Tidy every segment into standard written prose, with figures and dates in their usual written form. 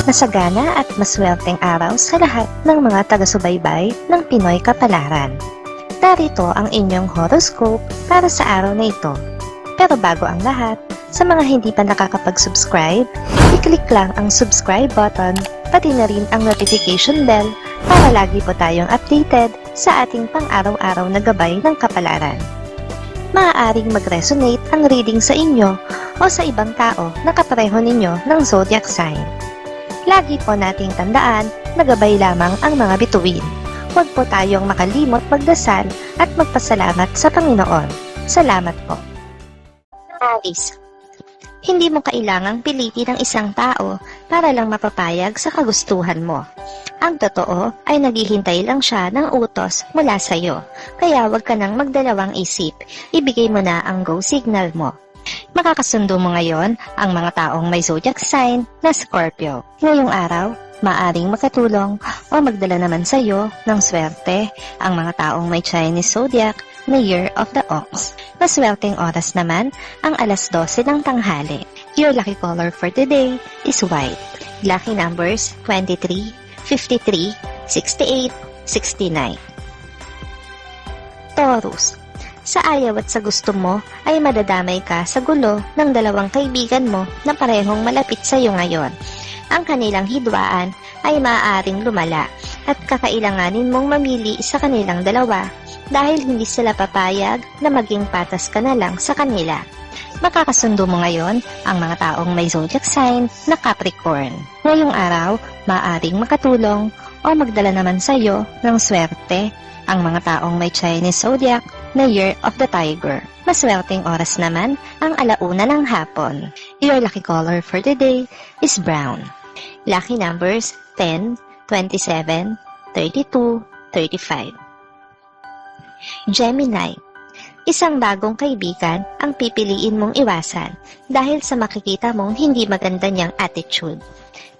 Masagana at maswerteng araw sa lahat ng mga taga-subaybay ng Pinoy Kapalaran. Narito ang inyong horoscope para sa araw na ito. Pero bago ang lahat, sa mga hindi pa nakakapag-subscribe, i-click lang ang subscribe button, pati na rin ang notification bell para lagi po tayong updated sa ating pang-araw-araw na gabay ng kapalaran. Maaaring mag-resonate ang reading sa inyo o sa ibang tao na kapareho ninyo ng zodiac sign. Lagi po nating tandaan na gabay lamang ang mga bituin. Huwag po tayong makalimot magdasal at magpasalamat sa Panginoon. Salamat po. Aries, hindi mo kailangang pilitin ang isang tao para lang mapapayag sa kagustuhan mo. Ang totoo ay naghihintay lang siya ng utos mula sa iyo, kaya huwag ka nang magdalawang isip, ibigay mo na ang go signal mo. Makakasundo mo ngayon ang mga taong may zodiac sign na Scorpio. Ngayong araw, maaring makatulong o magdala naman sa iyo ng swerte ang mga taong may Chinese zodiac na Year of the Ox. Maswerteng oras naman ang alas 12 ng tanghali. Your lucky color for today is white. Lucky numbers 23, 53, 68, 69. Taurus, sa ayaw at sa gusto mo ay madadamay ka sa gulo ng dalawang kaibigan mo na parehong malapit sa iyo ngayon. Ang kanilang hidwaan ay maaaring lumala at kakailanganin mong mamili sa kanilang dalawa dahil hindi sila papayag na maging patas ka na lang sa kanila. Makakasundo mo ngayon ang mga taong may zodiac sign na Capricorn. Ngayong araw, maaaring makatulong o magdala naman sa iyo ng swerte ang mga taong may Chinese zodiac na Year of the Tiger. Maswerteng oras naman ang alauna ng hapon. Your lucky color for today is brown. Lucky numbers 10, 27, 32, 35. Gemini, isang bagong kaibigan ang pipiliin mong iwasan dahil sa makikita mong hindi maganda niyang attitude.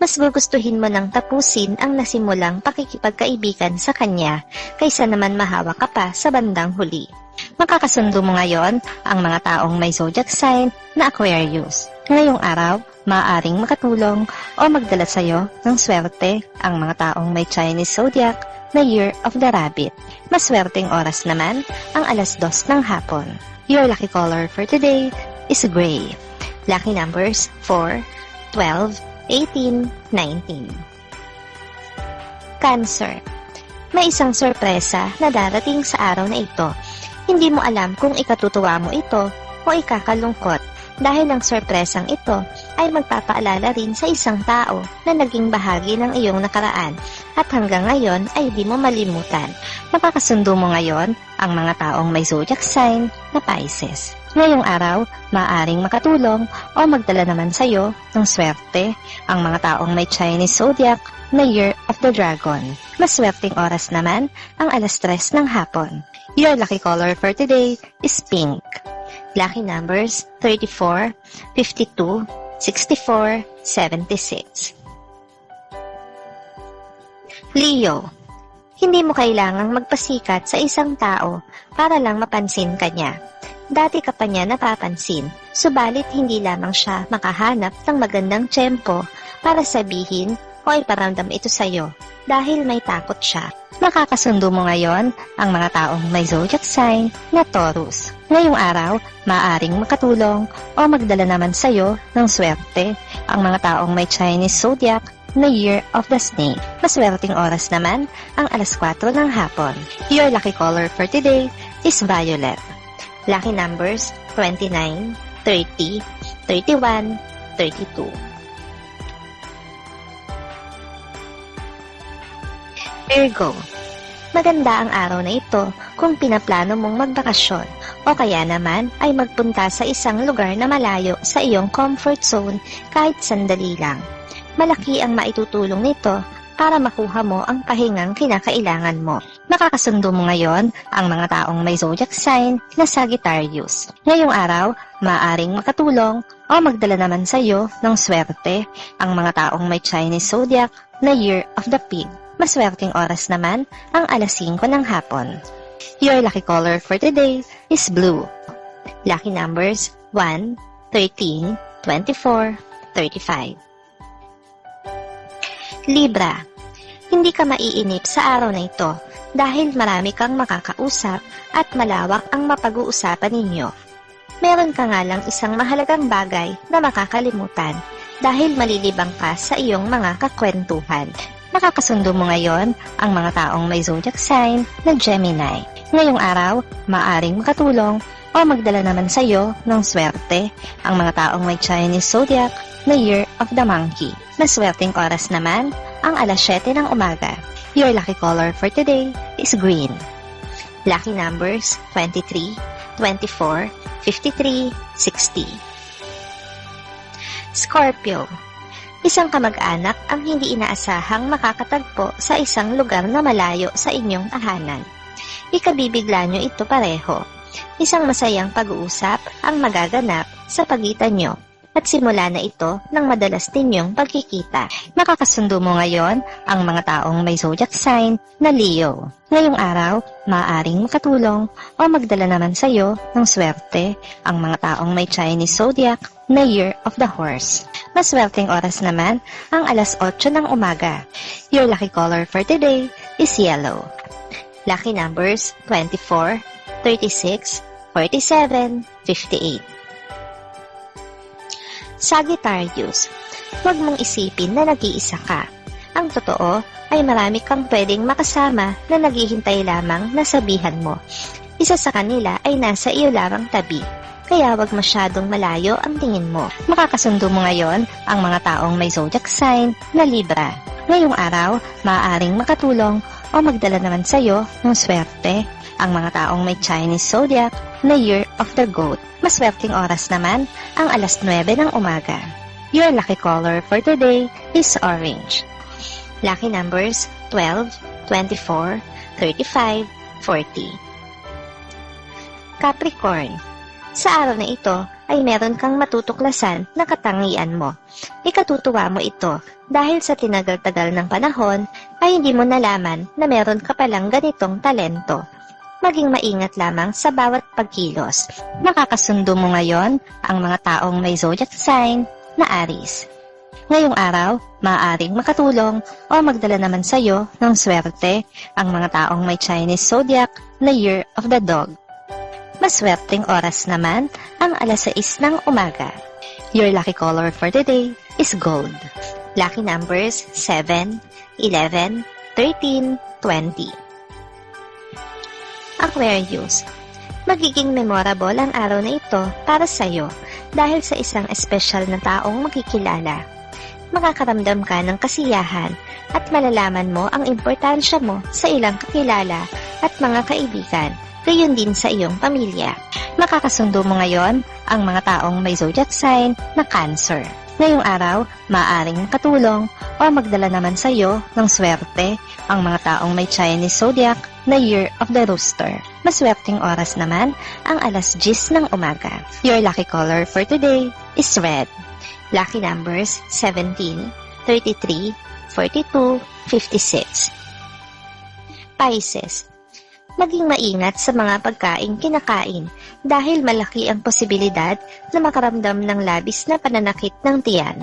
Mas gugustuhin mo nang tapusin ang nasimulang pakikipagkaibigan sa kanya kaysa naman mahawa ka pa sa bandang huli. Makakasundo mo ngayon ang mga taong may zodiac sign na Aquarius. Ngayong araw, maaaring makatulong o magdala sa iyo ng swerte ang mga taong may Chinese zodiac na Year of the Rabbit. Maswerteng oras naman ang alas 2 ng hapon. Your lucky color for today is gray. Lucky numbers 4, 12, 18, 19. Cancer, may isang sorpresa na darating sa araw na ito. Hindi mo alam kung ikatutuwa mo ito o ikakalungkot dahil ang sorpresang ito ay magpapaalala rin sa isang tao na naging bahagi ng iyong nakaraan at hanggang ngayon ay di mo malimutan. Makakasundo mo ngayon ang mga taong may zodiac sign na Pisces. Ngayong araw, maaaring makatulong o magdala naman sa iyo ng swerte ang mga taong may Chinese zodiac na Year of the Dragon. Maswerteng oras naman ang alas 3 ng hapon. Your lucky color for today is pink. Lucky numbers 34, 52, 64, 76. Leo, hindi mo kailangang magpasikat sa isang tao para lang mapansin ka niya. Dati ka pa niya napapansin, subalit hindi lamang siya makahanap ng magandang tiyempo para sabihin o iparamdam ito sa iyo dahil may takot siya. Makakasundo mo ngayon ang mga taong may zodiac sign na Taurus. Ngayong araw, maaaring makatulong o magdala naman sa iyo ng swerte ang mga taong may Chinese zodiac na Year of the Snake. Maswerteng oras naman ang alas 4 ng hapon. Your lucky color for today is violet. Lucky numbers 29, 30, 31, 32. Virgo, maganda ang araw na ito kung pinaplano mong magbakasyon o kaya naman ay magpunta sa isang lugar na malayo sa iyong comfort zone kahit sandali lang. Malaki ang maitutulong nito para makuha mo ang pahingang kinakailangan mo. Makakasundo mo ngayon ang mga taong may zodiac sign na Sagittarius. Ngayong araw, maaaring makatulong o magdala naman sa iyo ng swerte ang mga taong may Chinese zodiac na Year of the Pig. Maswerteng oras naman ang alas 5 ng hapon. Your lucky color for today is blue. Lucky numbers 1, 13, 24, 35. Libra. Hindi ka maiinip sa araw na ito dahil marami kang makakausap at malawak ang mapag-uusapan ninyo. Meron ka nga lang isang mahalagang bagay na makakalimutan dahil malilibang ka sa iyong mga kakwentuhan. Makakasundo mo ngayon ang mga taong may zodiac sign na Gemini. Ngayong araw, maaring makatulong o magdala naman sa iyo ng swerte ang mga taong may Chinese zodiac na Year of the Monkey. Maswerteng oras naman ang alas 7 ng umaga. Your lucky color for today is green. Lucky numbers 23, 24, 53, 60. Scorpio. Isang kamag-anak ang hindi inaasahang makakatagpo sa isang lugar na malayo sa inyong tahanan. Ikabibigla nyo ito pareho. Isang masayang pag-uusap ang magaganap sa pagitan nyo at simula na ito ng madalas ninyong pagkikita. Makakasundo mo ngayon ang mga taong may zodiac sign na Leo. Ngayong araw, maaaring makatulong o magdala naman sa iyo ng swerte ang mga taong may Chinese zodiac na Year of the Horse. Maswerteng oras naman ang alas 8 ng umaga. Your lucky color for today is yellow. Lucky numbers 24, 36, 47, 58. Sagittarius, huwag mong isipin na nag-iisa ka. Ang totoo ay marami kang pwedeng makasama na naghihintay lamang na sabihan mo. Isa sa kanila ay nasa iyo lamang tabi, kaya huwag masyadong malayo ang tingin mo. Makakasundo mo ngayon ang mga taong may zodiac sign na Libra. Ngayong araw, maaaring makatulong o magdala naman sa iyo ng swerte ang mga taong may Chinese zodiac na Year of the Goat. Maswerteng oras naman ang alas 9 ng umaga. Your lucky color for today is orange. Lucky numbers 12, 24, 35, 40. Capricorn. Sa araw na ito ay meron kang matutuklasan na katangian mo. Ikatutuwa mo ito dahil sa tinagal-tagal ng panahon ay hindi mo nalaman na meron ka palang ganitong talento. Maging maingat lamang sa bawat pagkilos. Makakasundo mo ngayon ang mga taong may zodiac sign na Aries. Ngayong araw, maaaring makatulong o magdala naman sa iyo ng swerte ang mga taong may Chinese zodiac na Year of the Dog. Maswerteng oras naman ang alas 6 ng umaga. Your lucky color for today is gold. Lucky numbers 7, 11, 13, 20. Aquarius. Magiging memorable ang araw na ito para sa iyo dahil sa isang espesyal na taong makikilala. Makakaramdam ka ng kasiyahan at malalaman mo ang importansya mo sa ilang kakilala at mga kaibigan, gayon din sa iyong pamilya. Makakasundo mo ngayon ang mga taong may zodiac sign na Cancer. Ngayong araw, maaaring makatulong o magdala naman sa iyo ng swerte ang mga taong may Chinese zodiac na Year of the Rooster. Maswerteng oras naman ang alas 10 ng umaga. Your lucky color for today is red. Lucky numbers 17, 33, 42, 56. Pisces. Maging maingat sa mga pagkaing kinakain dahil malaki ang posibilidad na makaramdam ng labis na pananakit ng tiyan.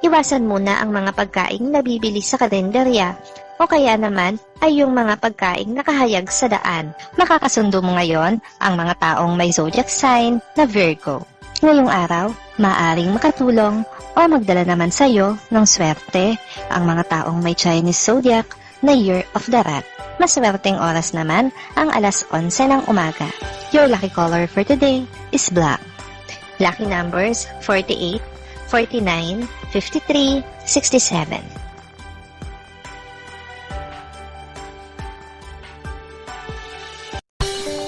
Iwasan muna ang mga pagkaing nabibili sa kalendarya o kaya naman ay yung mga pagkaing nakahayag sa daan. Makakasundo mo ngayon ang mga taong may zodiac sign na Virgo. Ngayong araw, maaring makatulong o magdala naman sa iyo ng swerte ang mga taong may Chinese zodiac na Year of the Rat. Maswerteng oras naman ang alas 11 ng umaga. Your lucky color for today is black. Lucky numbers 48, 49, 53, 67.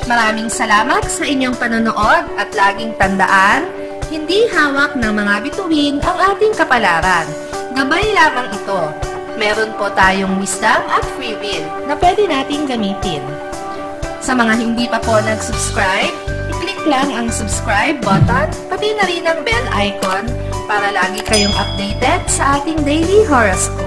Maraming salamat sa inyong panonood at laging tandaan, hindi hawak ng mga bituin ang ating kapalaran. Gabay lamang ito. Meron po tayong wisdom at free will na pwede nating gamitin. Sa mga hindi pa po nag-subscribe, i-click lang ang subscribe button, pati na rin ang bell icon para lagi kayong updated sa ating daily horoscope.